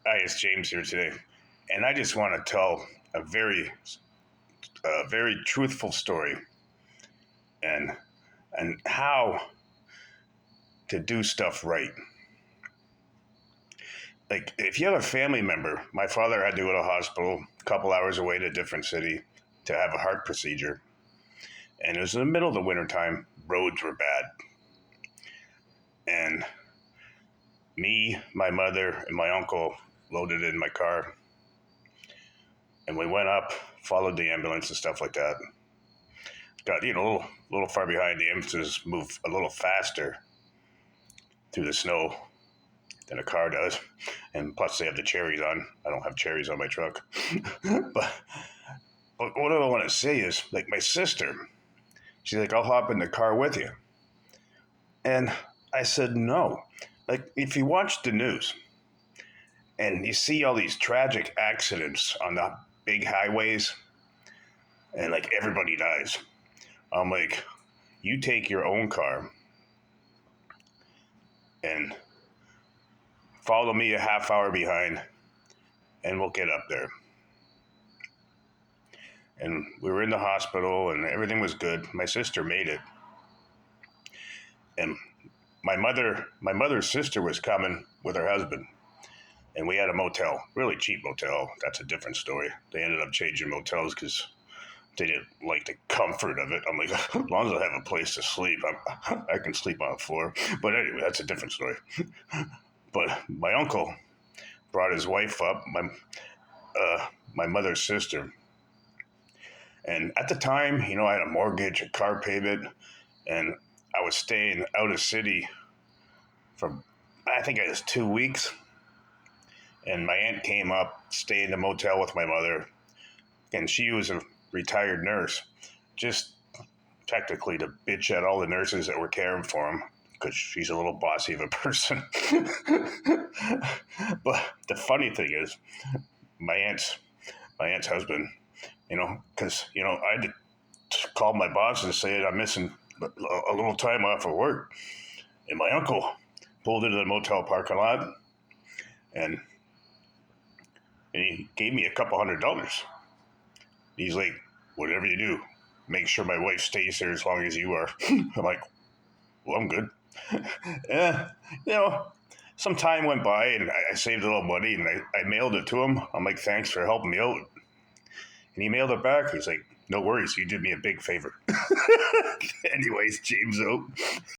Hi, it's James here today, and I just want to tell a very truthful story and how to do stuff right. Like if you have a family member, my father had to go to the hospital a couple hours away to a different city to have a heart procedure, and it was in the middle of the winter time. Roads were bad, and me, my mother, and my uncle loaded in my car, and we went up, followed the ambulance and stuff like that. Got a little far behind. The ambulances move a little faster through the snow than a car does, and plus they have the cherries on. I don't have cherries on my truck, but what I want to say is, like, my sister, she's like, "I'll hop in the car with you," and I said no. Like, if you watch the news and you see all these tragic accidents on the big highways, and like everybody dies, I'm like, you take your own car and follow me a half hour behind, and we'll get up there. And we were in the hospital, and everything was good. My sister made it, and my mother's sister was coming with her husband, and we had a motel, really cheap motel. That's a different story. They ended up changing motels because they didn't like the comfort of it. I'm like, as long as I have a place to sleep, I can sleep on the floor. But anyway, that's a different story. But my uncle brought his wife up, my mother's sister. And at the time, I had a mortgage, a car payment, and I was staying out of city for, I think it was 2 weeks. And my aunt came up, stayed in the motel with my mother, and she was a retired nurse, just technically to bitch at all the nurses that were caring for him because she's a little bossy of a person. But the funny thing is, my aunt's my aunt's husband, because I had to call my boss and say I'm missing a little time off of work, and my uncle pulled into the motel parking lot and he gave me a couple $100. He's like, whatever you do, make sure my wife stays here as long as you are. I'm like, well, I'm good. Yeah, some time went by and I saved a little money and I mailed it to him. I'm like, thanks for helping me out. And he mailed it back. He's like, no worries, you did me a big favor. Anyways, James out.